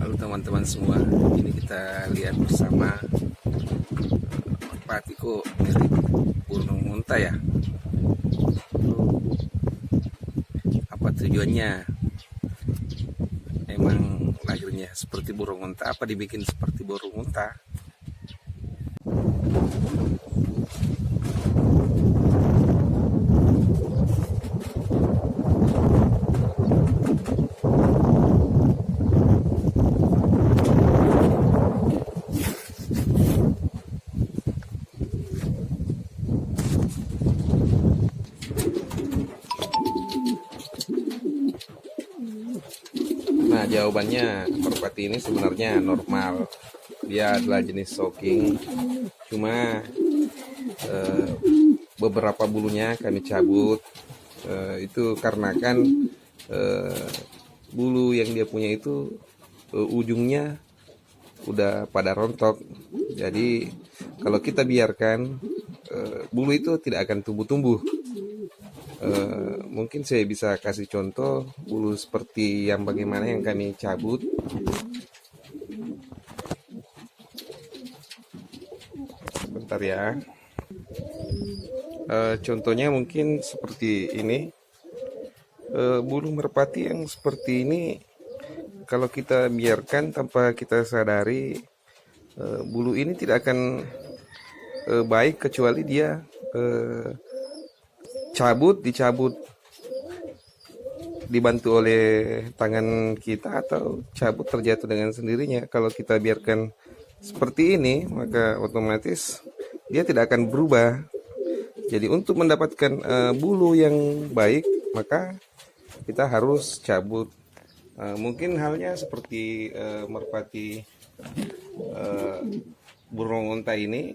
Halo teman-teman semua, ini kita lihat bersama merpati kok mirip burung unta ya. Apa tujuannya? Emang lahirnya seperti burung unta, apa dibikin seperti burung unta? Nah, jawabannya merpati ini sebenarnya normal. Dia adalah jenis shocking. Cuma beberapa bulunya kami cabut. Itu karena kan bulu yang dia punya itu ujungnya udah pada rontok. Jadi kalau kita biarkan bulu itu tidak akan tumbuh-tumbuh. Mungkin saya bisa kasih contoh bulu seperti yang bagaimana yang kami cabut. Bentar ya. Contohnya mungkin seperti ini. Bulu merpati yang seperti ini, kalau kita biarkan tanpa kita sadari, bulu ini tidak akan baik kecuali dia dicabut dibantu oleh tangan kita atau cabut terjatuh dengan sendirinya. Kalau kita biarkan seperti ini, maka otomatis dia tidak akan berubah. Jadi untuk mendapatkan bulu yang baik, maka kita harus cabut. Mungkin halnya seperti merpati burung unta ini,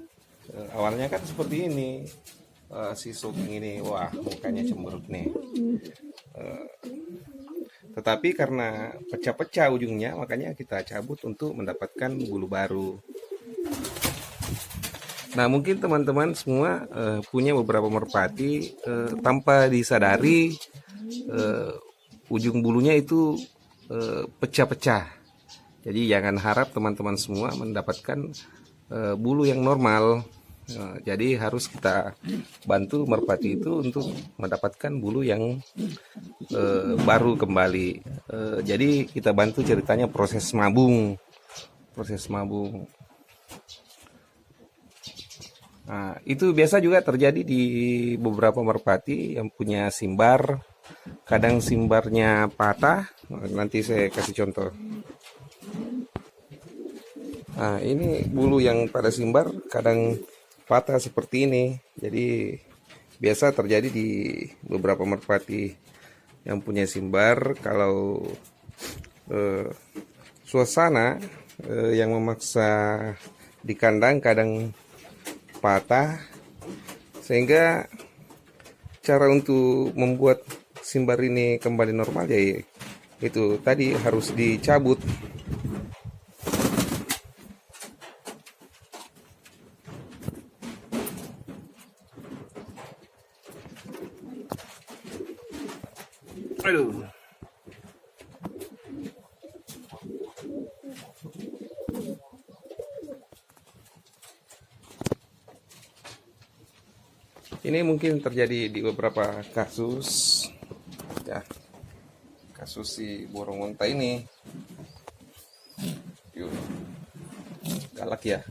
awalnya kan seperti ini. Si shocking ini, wah mukanya cemberut nih. Tetapi karena pecah-pecah ujungnya, makanya kita cabut untuk mendapatkan bulu baru. Nah, mungkin teman-teman semua punya beberapa merpati tanpa disadari ujung bulunya itu pecah-pecah. Jadi jangan harap teman-teman semua mendapatkan bulu yang normal. Jadi harus kita bantu merpati itu untuk mendapatkan bulu yang baru kembali. Jadi kita bantu ceritanya proses mabung. Nah, itu biasa juga terjadi di beberapa merpati yang punya simbar. Kadang simbarnya patah. Nanti saya kasih contoh. Nah, ini bulu yang pada simbar kadang patah seperti ini. Jadi biasa terjadi di beberapa merpati yang punya simbar. Kalau suasana yang memaksa di kandang kadang patah, sehingga cara untuk membuat simbar ini kembali normal ya itu tadi harus dicabut. Aduh. Ini mungkin terjadi di beberapa kasus ya. Kasus si burung unta ini. Yuk. Galak ya.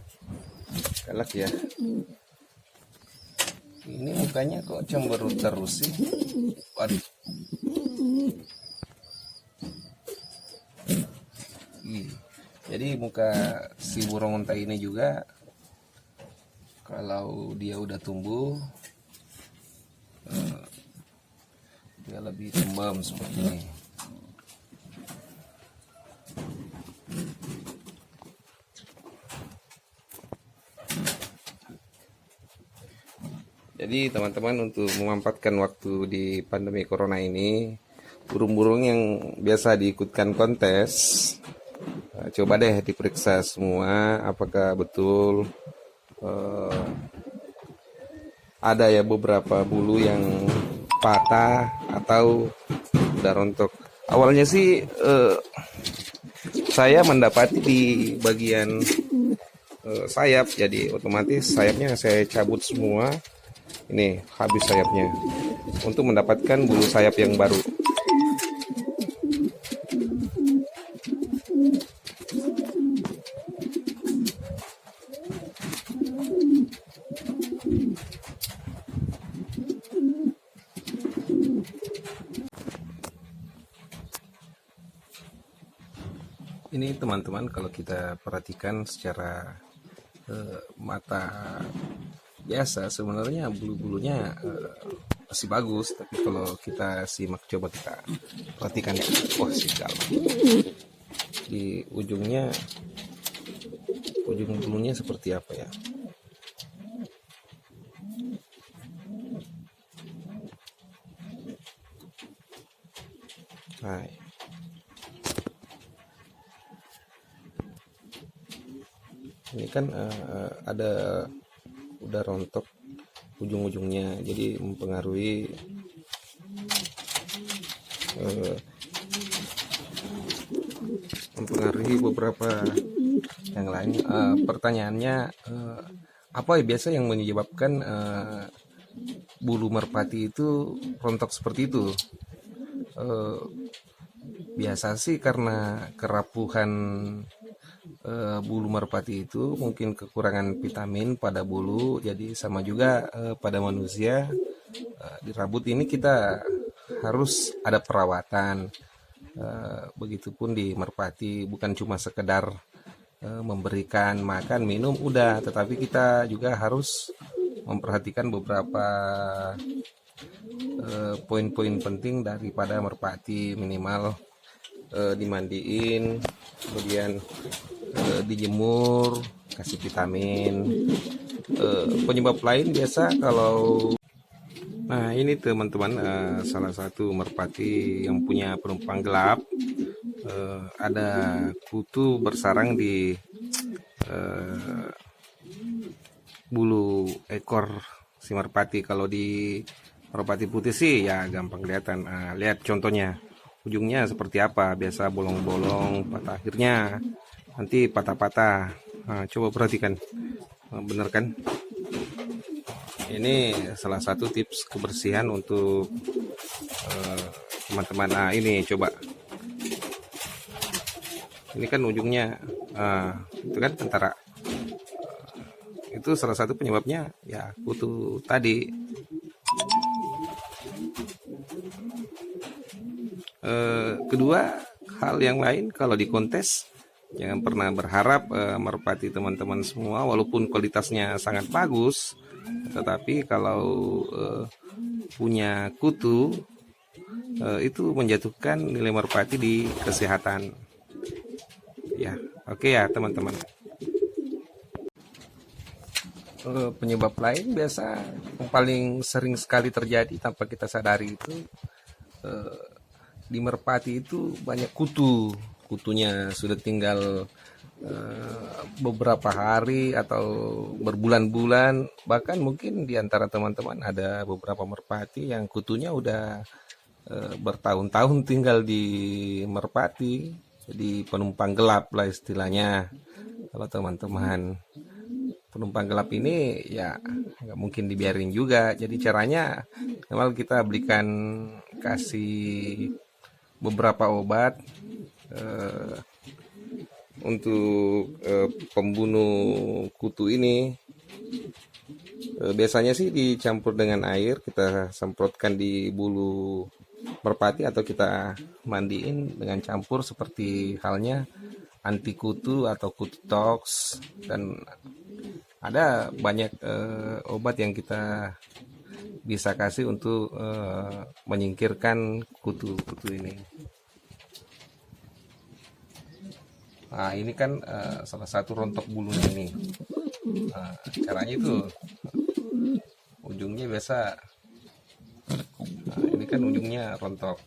Ini mukanya kok cemberut terus sih. Waduh. Jadi muka si burung unta ini juga kalau dia udah tumbuh dia lebih tembam seperti ini. Jadi teman-teman, untuk memanfaatkan waktu di pandemi corona ini, burung-burung yang biasa diikutkan kontes, coba deh diperiksa semua apakah betul ada ya beberapa bulu yang patah atau udah rontok. Awalnya sih saya mendapati di bagian sayap, jadi otomatis sayapnya saya cabut semua. Ini habis sayapnya untuk mendapatkan bulu sayap yang baru. Ini teman-teman, kalau kita perhatikan secara mata biasa sebenarnya bulu-bulunya masih bagus, tapi kalau kita simak, coba kita perhatikan ya, wah sigal di ujung bulunya seperti apa ya. Nah, ini kan ada udah rontok ujung-ujungnya, jadi mempengaruhi beberapa yang lain. Pertanyaannya, apa ya biasa yang menyebabkan bulu merpati itu rontok seperti itu? Biasa sih karena kerapuhan bulu merpati itu, mungkin kekurangan vitamin pada bulu. Jadi sama juga pada manusia, di rambut ini kita harus ada perawatan. Begitupun di merpati, bukan cuma sekedar memberikan makan minum udah, tetapi kita juga harus memperhatikan beberapa poin-poin penting daripada merpati. Minimal dimandiin, kemudian dijemur, kasih vitamin. Penyebab lain biasa kalau, nah ini teman-teman, salah satu merpati yang punya penumpang gelap, ada kutu bersarang di bulu ekor si merpati. Kalau di merpati putih sih ya gampang kelihatan. Lihat contohnya, ujungnya seperti apa, biasa bolong-bolong, pada akhirnya nanti patah-patah. Coba perhatikan, bener kan? Ini salah satu tips kebersihan untuk teman-teman. Ini coba, ini kan ujungnya, itu kan tentara. Itu salah satu penyebabnya ya kutu tadi. Kedua, hal yang lain, kalau di kontes jangan pernah berharap merpati teman-teman semua, walaupun kualitasnya sangat bagus, tetapi kalau punya kutu, itu menjatuhkan nilai merpati di kesehatan. Ya, oke ya teman-teman. Penyebab lain biasa yang paling sering sekali terjadi tanpa kita sadari itu, di merpati itu banyak kutunya sudah tinggal beberapa hari atau berbulan-bulan. Bahkan mungkin di antara teman-teman ada beberapa merpati yang kutunya udah bertahun-tahun tinggal di merpati, jadi penumpang gelap lah istilahnya. Kalau teman-teman penumpang gelap ini ya nggak mungkin dibiarin juga. Jadi caranya, minimal kita belikan, kasih beberapa obat untuk pembunuh kutu ini. Biasanya sih dicampur dengan air, kita semprotkan di bulu merpati atau kita mandiin dengan campur, seperti halnya anti kutu atau kutu tox. Dan ada banyak obat yang kita bisa kasih untuk menyingkirkan kutu-kutu ini. Nah, ini kan salah satu rontok bulunya ini. Nah, caranya itu ujungnya biasa, ini kan ujungnya rontok.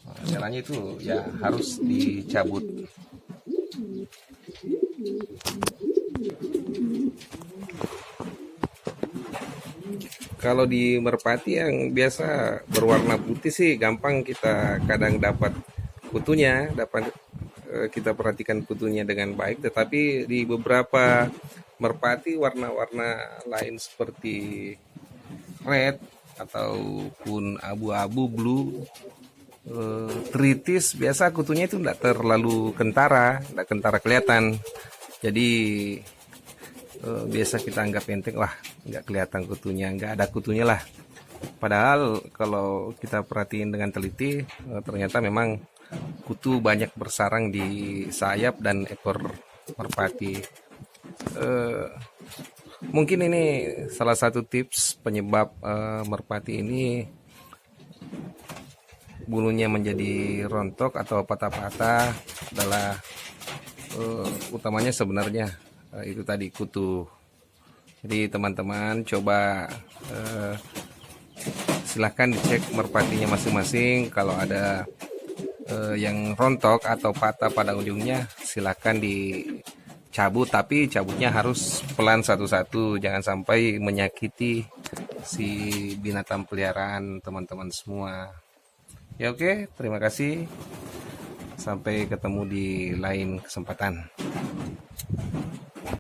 Nah, caranya itu ya harus dicabut. Kalau di merpati yang biasa berwarna putih sih gampang kita kadang dapat kutunya, dapat kita perhatikan kutunya dengan baik. Tetapi di beberapa merpati warna-warna lain seperti red ataupun abu-abu, blue, tritis, biasa kutunya itu tidak terlalu kentara, tidak kentara kelihatan. Jadi biasa kita anggap enteng, wah nggak kelihatan kutunya, nggak ada kutunya lah. Padahal kalau kita perhatiin dengan teliti, ternyata memang kutu banyak bersarang di sayap dan ekor merpati. Mungkin ini salah satu tips penyebab merpati ini bulunya menjadi rontok atau patah-patah adalah utamanya sebenarnya itu tadi kutu. Jadi teman-teman coba silahkan dicek merpatinya masing-masing. Kalau ada yang rontok atau patah pada ujungnya, silahkan dicabut, tapi cabutnya harus pelan satu-satu, jangan sampai menyakiti si binatang peliharaan teman-teman semua. Ya oke, terima kasih. Sampai ketemu di lain kesempatan.